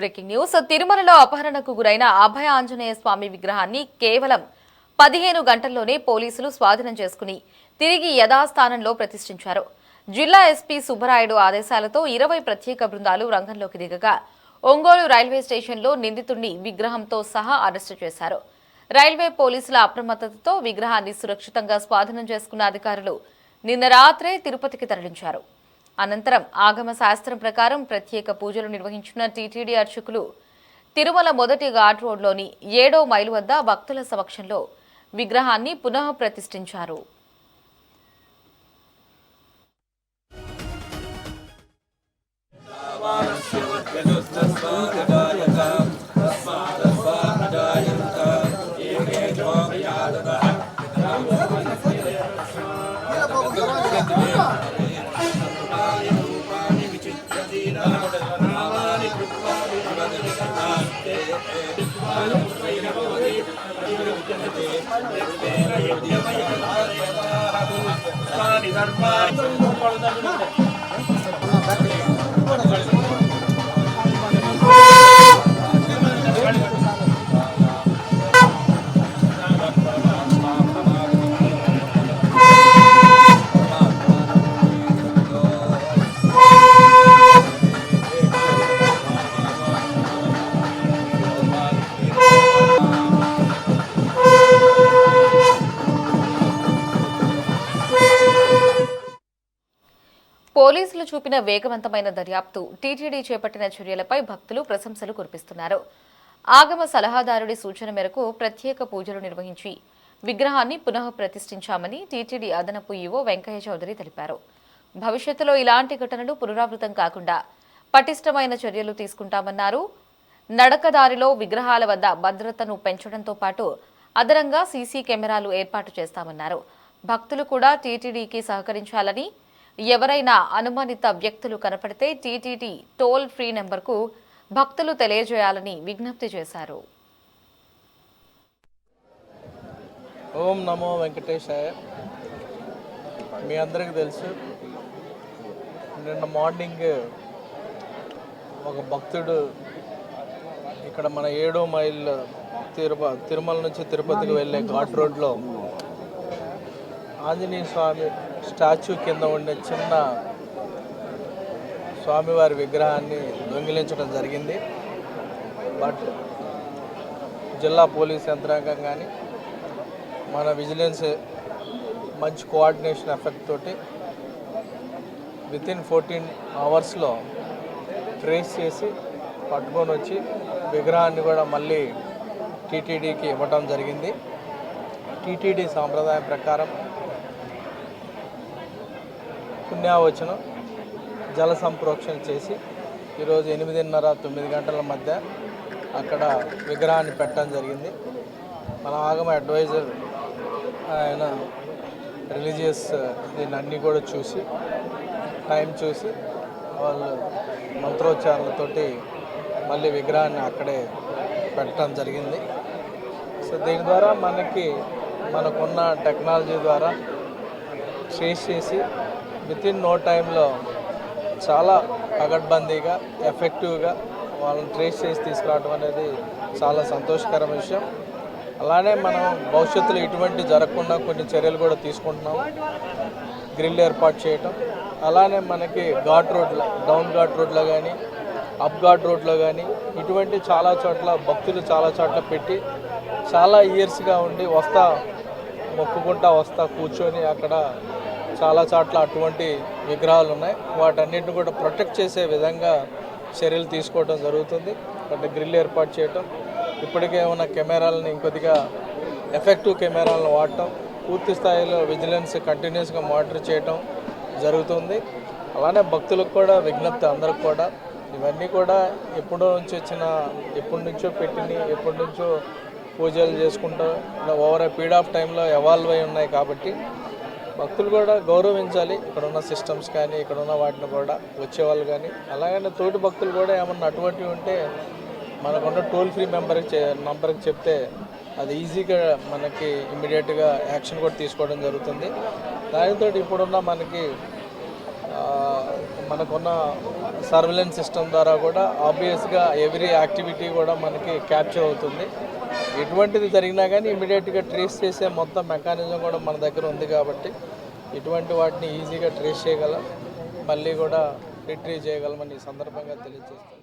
Breaking news తిరుమలలో అపహరణకు గురైన అభయ ఆంజనేయ స్వామి విగ్రహాన్ని కేవలం 15 గంటల్లోనే పోలీసులు స్వాధీనం చేసుకుని తిరిగి యథాస్థానంలో ప్రతిష్ఠించారు. జిల్లా ఎస్పీ సుబ్బరాయుడు ఆదేశాలతో 20 ప్రత్యేక బృందాలు రంగంలోకి దిగగా ఒంగోలు రైల్వే స్టేషన్లో నిందితుడిని విగ్రహంతో సహా అరెస్టు చేశారు. రైల్వే పోలీసుల అప్రమత్తతతో విగ్రహాన్ని సురక్షితంగా స్వాధీనం చేసుకున్న అధికారులు నిన్న రాత్రే తిరుపతికి తరలించారు. అనంతరం ఆగమ శాస్త్రం ప్రకారం ప్రత్యేక పూజలు నిర్వహించిన టీటీడీ అర్చకులు తిరుమల మొదటి ఘాట్ రోడ్లోని 7వ మైలు వద్ద భక్తుల సమక్షంలో విగ్రహాన్ని పునః ప్రతిష్ఠించారు. పోలీసులు చూపిన వేగవంతమైన దర్యాప్తు, టీటీడీ చేపట్టిన చర్యలపై భక్తులు ప్రశంసలు కురిపిస్తున్నారు. ఆగమ సలహాదారుడి సూచన మేరకు ప్రత్యేక పూజలు నిర్వహించి విగ్రహాన్ని పునః ప్రతిష్ఠించామని టీటీడీ అదనపు ఈవో వెంకయ్య చౌదరి తెలిపారు. భవిష్యత్తులో ఇలాంటి ఘటనలు పునరావృతం కాకుండా పటిష్టమైన చర్యలు తీసుకుంటామన్నారు. నడకదారిలో విగ్రహాల వద్ద భద్రతను పెంచడంతో పాటు అదనంగా సీసీ కెమెరాలు ఏర్పాటు చేస్తామన్నారు. భక్తులు కూడా టీటీడీకి సహకరించాలని, ఎవరైనా అనుమానిత వ్యక్తులు కనపడితే టీటీడీ టోల్ ఫ్రీ నెంబర్కు భక్తులు తెలియజేయాలని విజ్ఞప్తి చేశారు. ఓం నమో వెంకటేశాయ. మీ అందరికీ తెలుసు, నిన్న మార్నింగ్ ఒక భక్తుడు ఇక్కడ మన 7వ మైల్ తిరుమల నుంచి తిరుపతికి వెళ్ళే ఘాట్ రోడ్లో ఆంజనేయ స్వామి స్టాచ్యూ కింద ఉండే చిన్న స్వామివారి విగ్రహాన్ని దొంగిలించడం జరిగింది. బట్ జిల్లా పోలీస్ యంత్రాంగం కానీ మన విజిలెన్స్ మంచి కోఆర్డినేషన్ ఎఫెక్ట్ తోటి వితిన్ 14 అవర్స్లో ట్రేస్ చేసి పట్టుకొని వచ్చి విగ్రహాన్ని కూడా మళ్ళీ టీటీడీకి ఇవ్వడం జరిగింది. టీటీడీ సాంప్రదాయం ప్రకారం పుణ్యావచనం జల సంప్రోక్షణ చేసి ఈరోజు 8:30-9 గంటల మధ్య అక్కడ విగ్రహాన్ని పెట్టడం జరిగింది. మన ఆగమ అడ్వైజర్ ఆయన రిలీజియస్ దీన్ని అన్నీ కూడా చూసి టైం చూసి వాళ్ళు మంత్రోచ్చారణలతోటి మళ్ళీ విగ్రహాన్ని అక్కడే పెట్టడం జరిగింది. సో దీని ద్వారా మనకున్న టెక్నాలజీ ద్వారా ట్రేస్ చేసి వితిన్ నో టైంలో చాలా పగడ్బందీగా ఎఫెక్టివ్గా వాళ్ళని ట్రేస్ చేసి తీసుకురావడం అనేది చాలా సంతోషకరమైన విషయం. అలానే మనం భవిష్యత్తులో ఇటువంటి జరగకుండా కొన్ని చర్యలు కూడా తీసుకుంటున్నాము. గ్రిల్ ఏర్పాటు చేయటం, అలానే మనకి ఘాట్ రోడ్లో, డౌన్ ఘాట్ రోడ్లో కానీ అప్ ఘాట్ రోడ్లో కానీ ఇటువంటి చాలా చోట్ల భక్తులు చాలా చోట్ల పెట్టి చాలా ఇయర్స్గా ఉండి మొక్కుకుంటా కూర్చొని అక్కడ చాలా చోట్ల అటువంటి విగ్రహాలు ఉన్నాయి. వాటన్నిటిని కూడా ప్రొటెక్ట్ చేసే విధంగా చర్యలు తీసుకోవడం జరుగుతుంది. అంటే గ్రిల్ ఏర్పాటు చేయటం, ఇప్పటికే ఉన్న కెమెరాలను ఇంకొద్దిగా ఎఫెక్టివ్ కెమెరాలను వాడటం, పూర్తి స్థాయిలో విజిలెన్స్ కంటిన్యూస్గా మానిటర్ చేయటం జరుగుతుంది. అలానే భక్తులకు కూడా విజ్ఞప్తి, అందరికి కూడా ఇవన్నీ కూడా ఎప్పటి నుంచో ఎప్పటి నుంచో పూజలు చేసుకుంటూ ఓవర్ ఏ పీరియడ్ ఆఫ్ టైంలో ఎవాల్వ్ అయి ఉన్నాయి. కాబట్టి భక్తులు కూడా గౌరవించాలి. ఇక్కడున్న సిస్టమ్స్ కానీ ఇక్కడున్న వాటిని కూడా వచ్చేవాళ్ళు కానీ, అలాగనే తోటి భక్తులు కూడా ఏమన్నా అటువంటివి ఉంటే మనకున్న టోల్ ఫ్రీ నంబర్కి చెప్తే అది ఈజీగా మనకి ఇమ్మీడియట్గా యాక్షన్ కూడా తీసుకోవడం జరుగుతుంది. దానితో ఇప్పుడున్న మనకి మనకున్న సర్వేలెన్స్ సిస్టమ్ ద్వారా కూడా ఆబ్వియస్గా ఎవ్రీ యాక్టివిటీ కూడా మనకి క్యాప్చర్ అవుతుంది. ఎటువంటిది జరిగినా కానీ ఇమీడియట్గా ట్రేస్ చేసే మొత్తం మెకానిజం కూడా మన దగ్గర ఉంది కాబట్టి ఇటువంటి వాటిని ఈజీగా ట్రేస్ చేయగలం, మళ్ళీ కూడా రిట్రీవ్ చేయగలమని ఈ సందర్భంగా తెలియజేస్తాం.